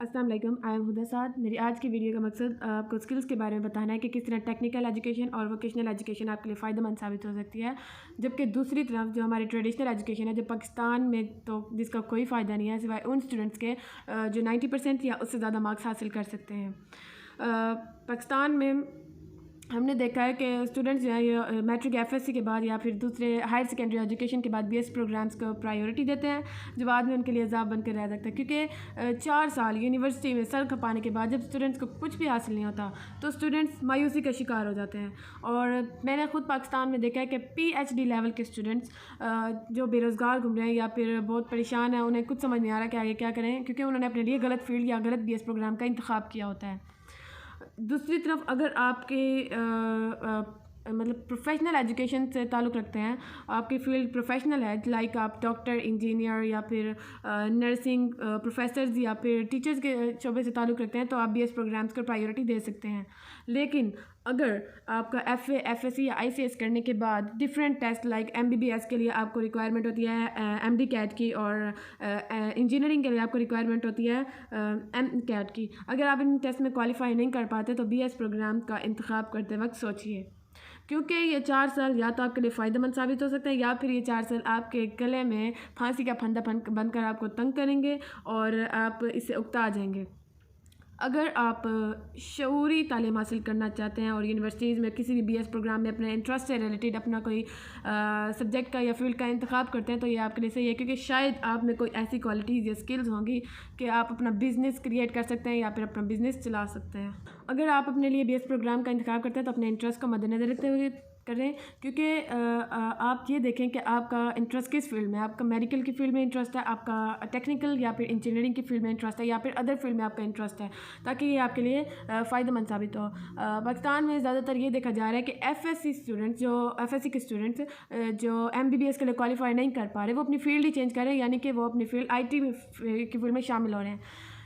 अस्सलाम वालेकुम, I am हुदा साद। मेरी आज की वीडियो का मकसद आपको स्किल्स के बारे में बताना है कि किस तरह टेक्निकल एजुकेशन और वोकेशनल एजुकेशन आपके लिए फ़ायदेमंद साबित हो सकती है, जबकि दूसरी तरफ जो हमारी ट्रेडिशनल एजुकेशन है जो पाकिस्तान में तो जिसका कोई फ़ायदा नहीं है सिवाय उन स्टूडेंट्स के जो 90% या उससे ज़्यादा मार्क्स हासिल कर सकते हैं। पाकिस्तान में हमने देखा है कि स्टूडेंट्स जो है ये मैट्रिक एफएससी के बाद या फिर दूसरे हायर सेकेंडरी एजुकेशन के बाद बीएस प्रोग्राम्स को प्रायोरिटी देते हैं, जो बाद में उनके लिए अज़ाब बनकर रह सकता है, क्योंकि 4 साल यूनिवर्सिटी में सर खपाने के बाद जब स्टूडेंट्स को कुछ भी हासिल नहीं होता तो स्टूडेंट्स मायूसी का शिकार हो जाते हैं। और मैंने ख़ुद पाकिस्तान में देखा है कि PhD लेवल के स्टूडेंट्स जो बेरोज़गार घूम रहे हैं या फिर बहुत परेशान हैं, उन्हें कुछ समझ नहीं आ रहा कि आगे क्या करें, क्योंकि उन्होंने अपने लिए गलत फील्ड या गलत BS प्रोग्राम का इंतखाब किया होता है। दूसरी तरफ अगर आपके मतलब प्रोफेशनल एजुकेशन से ताल्लुक़ रखते हैं, आपकी फील्ड प्रोफेशनल है, लाइक आप डॉक्टर, इंजीनियर या फिर नर्सिंग प्रोफेसर्स या फिर टीचर्स के शोबे से ताल्लुक़ रखते हैं, तो आप BS प्रोग्राम्स को प्रायोरिटी दे सकते हैं। लेकिन अगर आपका FA, FSC या ICS करने के बाद डिफरेंट टेस्ट लाइक MBBS के लिए आपको रिक्वायरमेंट होती है MD CAT की, और इंजीनियरिंग के लिए आपको रिक्वायरमेंट होती है MCAT की, अगर आप इन टेस्ट में क्वालिफाई नहीं कर पाते तो BS प्रोग्राम का इंतखाब करते वक्त सोचिए, क्योंकि ये 4 साल या तो आपके लिए फ़ायदेमंद साबित हो सकते हैं या फिर ये 4 साल आपके गले में फांसी का फंदा बनकर आपको तंग करेंगे और आप इससे उकता जाएंगे। अगर आप शऊरी तालीम हासिल करना चाहते हैं और यूनिवर्सिटीज़ में किसी भी BS प्रोग्राम में अपने इंटरेस्ट से रिलेटेड अपना कोई सब्जेक्ट का या फील्ड का इंतखाब करते हैं, तो ये आपके लिए सही है, क्योंकि शायद आप में कोई ऐसी क्वालिटीज़ या स्किल्स होंगी कि आप अपना बिज़नेस क्रिएट कर सकते हैं या फिर अपना बिज़नेस चला सकते हैं। अगर आप अपने लिए BS प्रोग्राम का इंतखाब करते हैं तो अपने इंटरेस्ट को मद्देनज़र रखते हुए करें, क्योंकि आप ये देखें कि आपका इंटरेस्ट किस फील्ड में है। आपका मेडिकल की फील्ड में इंटरेस्ट है, आपका टेक्निकल या फिर इंजीनियरिंग की फील्ड में इंटरेस्ट है, या फिर अदर फील्ड में आपका इंटरेस्ट है, ताकि ये आपके लिए फ़ायदेमंद साबित हो। पाकिस्तान में ज़्यादातर ये देखा जा रहा है कि FSC स्टूडेंट्स, जो FSC के स्टूडेंट्स जो MBBS के लिए क्वालिफाई नहीं कर पा रहे, वो अपनी फील्ड ही चेंज कर रहे हैं, यानी कि वो अपनी फील्ड IT की फील्ड में शामिल हो रहे हैं,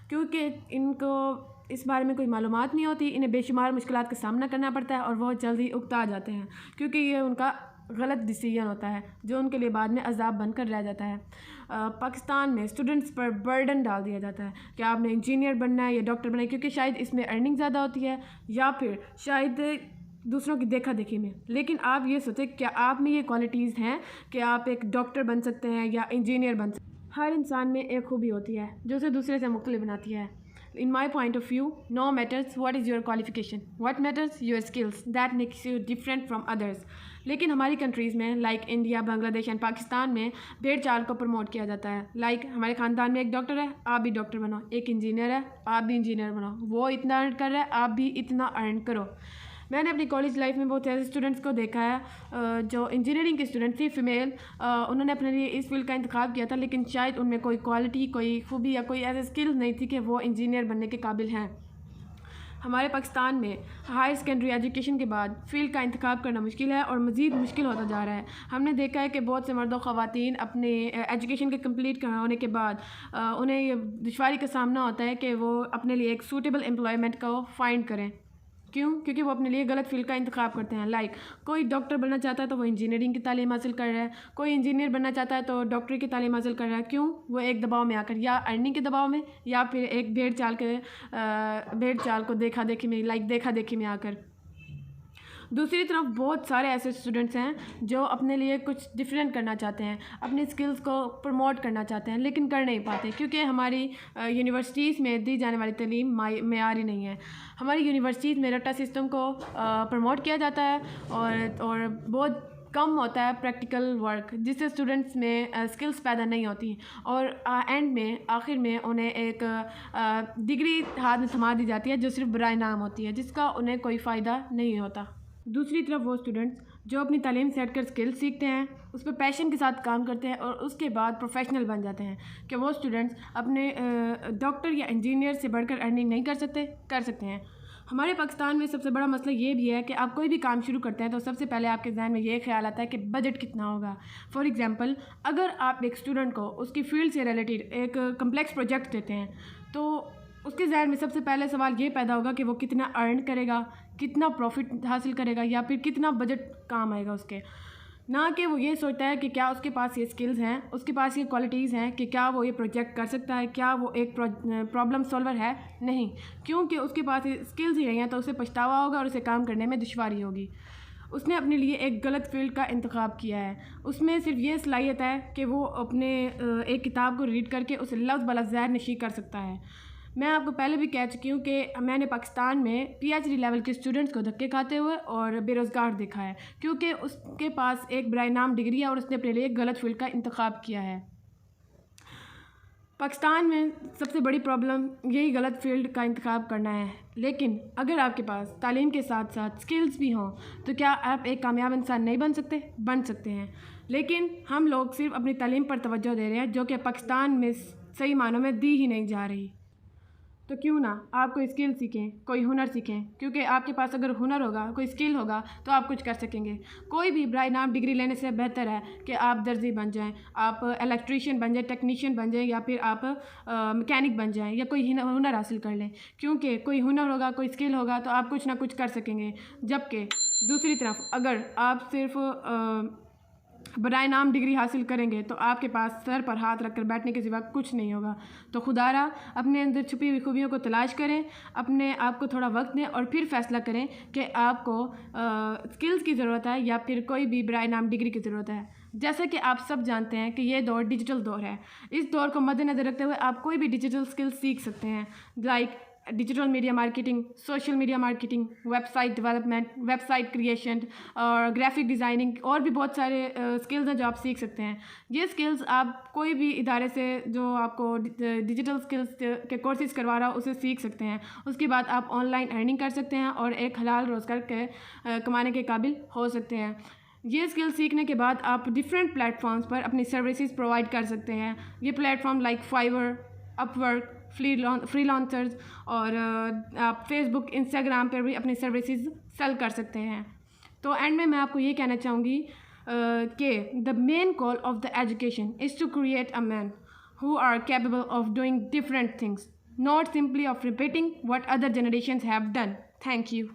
क्योंकि इनको इस बारे में कोई मालूमात नहीं होती। इन्हें बेशुमार मुश्किलात का सामना करना पड़ता है और वो जल्दी उकता जाते हैं, क्योंकि ये उनका गलत डिसीजन होता है जो उनके लिए बाद में अजाब बनकर रह जाता है। पाकिस्तान में स्टूडेंट्स पर बर्डन डाल दिया जाता है कि आपने इंजीनियर बनना है या डॉक्टर बनना है, क्योंकि शायद इसमें अर्निंग ज़्यादा होती है या फिर शायद दूसरों की देखा देखी में। लेकिन आप ये सोचें, क्या आप में ये क्वालिटीज़ हैं कि आप एक डॉक्टर बन सकते हैं या इंजीनियर बन सकते हैं? हर इंसान में एक खूबी होती है जो उसे दूसरे से मुख्तलिफ बनाती है। In my point of view, no matters what is your qualification, what matters your skills that makes you different from others. लेकिन हमारी कंट्रीज़ में like India, Bangladesh and Pakistan में भेड़ चाल को प्रमोट किया जाता है। लाइक हमारे ख़ानदान में एक डॉक्टर है, आप भी डॉक्टर बनो, एक इंजीनियर है, आप भी इंजीनियर बनो, वो इतना अर्न कर रहा है, आप भी इतना अर्न करो। मैंने अपनी कॉलेज लाइफ में बहुत ऐसे स्टूडेंट्स को देखा है जो इंजीनियरिंग के स्टूडेंट थी, फ़ीमेल, उन्होंने अपने लिए इस फील्ड का इंतखाब किया था, लेकिन शायद उनमें कोई क्वालिटी, कोई खूबी या कोई ऐसे स्किल नहीं थी कि वो इंजीनियर बनने के काबिल हैं। हमारे पाकिस्तान में हायर सेकेंडरी एजुकेशन के बाद फील्ड का इंतखाब करना मुश्किल है और मज़ीद मुश्किल होता जा रहा है। हमने देखा है कि बहुत से मर्द और ख़वातीन अपने एजुकेशन के कंप्लीट होने के बाद उन्हें ये दुश्वारी का सामना होता है कि वो अपने लिए एक सूटेबल एम्प्लॉयमेंट को फाइंड करें। क्यों? क्योंकि वो अपने लिए गलत फील्ड का इंतखाब करते हैं। लाइक कोई डॉक्टर बनना चाहता है तो वो इंजीनियरिंग की तालीम हासिल कर रहा है, कोई इंजीनियर बनना चाहता है तो डॉक्टरी की तालीम हासिल कर रहा है। क्यों? वो एक दबाव में आकर, या अर्निंग के दबाव में, या फिर एक भेड़ चाल को देखा देखी में आकर। दूसरी तरफ बहुत सारे ऐसे स्टूडेंट्स हैं जो अपने लिए कुछ डिफरेंट करना चाहते हैं, अपने स्किल्स को प्रमोट करना चाहते हैं, लेकिन कर नहीं पाते, क्योंकि हमारी यूनिवर्सिटीज़ में दी जाने वाली तालीम मेयारी नहीं है। हमारी यूनिवर्सिटीज़ में रट्टा सिस्टम को प्रमोट किया जाता है और बहुत कम होता है प्रैक्टिकल वर्क, जिससे स्टूडेंट्स में स्किल्स पैदा नहीं होती और एंड में आखिर में उन्हें एक डिग्री हाथ में थमा दी जाती है जो सिर्फ बराए नाम होती है, जिसका उन्हें कोई फ़ायदा नहीं होता। दूसरी तरफ वो स्टूडेंट्स जो अपनी तालीम से हटकर स्किल सीखते हैं, उस पर पैशन के साथ काम करते हैं और उसके बाद प्रोफेशनल बन जाते हैं, कि वो स्टूडेंट्स अपने डॉक्टर या इंजीनियर से बढ़कर अर्निंग नहीं कर सकते हैं। हमारे पाकिस्तान में सबसे बड़ा मसला ये भी है कि आप कोई भी काम शुरू करते हैं तो सबसे पहले आपके जहन में ये ख्याल आता है कि बजट कितना होगा। फॉर एग्ज़ाम्पल, अगर आप एक स्टूडेंट को उसकी फील्ड से रिलेटेड एक कम्प्लेक्स प्रोजेक्ट देते हैं तो उसके जहन में सबसे पहले सवाल ये पैदा होगा कि वो कितना अर्न करेगा, कितना प्रॉफिट हासिल करेगा, या फिर कितना बजट काम आएगा उसके। ना कि वो ये सोचता है कि क्या उसके पास ये स्किल्स हैं, उसके पास ये क्वालिटीज़ हैं कि क्या वो ये प्रोजेक्ट कर सकता है, क्या वो एक प्रॉब्लम सॉल्वर है। नहीं, क्योंकि उसके पास ये स्किल्स ही नहीं हैं तो उसे पछतावा होगा और उसे काम करने में दुश्वारी होगी। उसने अपने लिए एक गलत फील्ड का इंतखाब किया है। उसमें सिर्फ ये सलाहियत है कि वो अपने एक किताब को रीड करके उसे लफ्ज़ बला ज़हर नशी कर सकता है। मैं आपको पहले भी कह चुकी हूँ कि मैंने पाकिस्तान में PhD लेवल के स्टूडेंट्स को धक्के खाते हुए और बेरोज़गार देखा है, क्योंकि उसके पास एक बराए नाम डिग्री है और उसने अपने लिए गलत फील्ड का इंतखाब किया है। पाकिस्तान में सबसे बड़ी प्रॉब्लम यही गलत फील्ड का इंतखाब करना है। लेकिन अगर आपके पास तालीम के साथ साथ स्किल्स भी हों तो क्या आप एक कामयाब इंसान नहीं बन सकते? बन सकते हैं। लेकिन हम लोग सिर्फ अपनी तालीम पर तवज्जो दे रहे हैं, जो कि पाकिस्तान में सही मानों में दी ही नहीं जा रही। तो क्यों ना आप कोई स्किल सीखें, कोई हुनर सीखें, क्योंकि आपके पास अगर हुनर होगा, कोई स्किल होगा तो आप कुछ कर सकेंगे। कोई भी बराए नाम डिग्री लेने से बेहतर है कि आप दर्जी बन जाएं, आप इलेक्ट्रीशियन बन जाएं, टेक्नीशियन बन जाएं, या फिर आप मैकेनिक बन जाएं, या कोई हुनर हासिल कर लें। क्योंकि कोई हुनर होगा, कोई स्किल होगा तो आप कुछ ना कुछ कर सकेंगे। जबकि दूसरी तरफ अगर आप सिर्फ बराए नाम डिग्री हासिल करेंगे तो आपके पास सर पर हाथ रखकर बैठने के सिवा कुछ नहीं होगा। तो खुदारा अपने अंदर छुपी हुई खूबियों को तलाश करें, अपने आप को थोड़ा वक्त दें और फिर फैसला करें कि आपको स्किल्स की ज़रूरत है या फिर कोई भी बराए नाम डिग्री की ज़रूरत है। जैसे कि आप सब जानते हैं कि ये दौर डिजिटल दौर है। इस दौर को मद्देनज़र रखते हुए आप कोई भी डिजिटल स्किल सीख सकते हैं, like digital media marketing, social media marketing, website development, website creation और ग्राफिक डिज़ाइनिंग, और भी बहुत सारे स्किल्स हैं जो आप सीख सकते हैं। ये स्किल्स आप कोई भी इदारे से जो आपको डिजिटल स्किल्स के कोर्सेज करवा रहा हो उसे सीख सकते हैं। उसके बाद आप ऑनलाइन अर्निंग कर सकते हैं और एक हलाल रोज़गार के कमाने के काबिल हो सकते हैं। ये स्किल सीखने के बाद आप डिफरेंट प्लेटफॉर्म्स पर अपनी सर्विसेज प्रोवाइड कर सकते हैं। ये platform like fibre, Upwork, freelancers और आप फेसबुक, इंस्टाग्राम पर भी अपनी सर्विसेज सेल कर सकते हैं। तो एंड में मैं आपको ये कहना चाहूँगी कि the main call of the education is to create a man who are capable of doing different things, not simply of repeating what other generations have done. Thank you.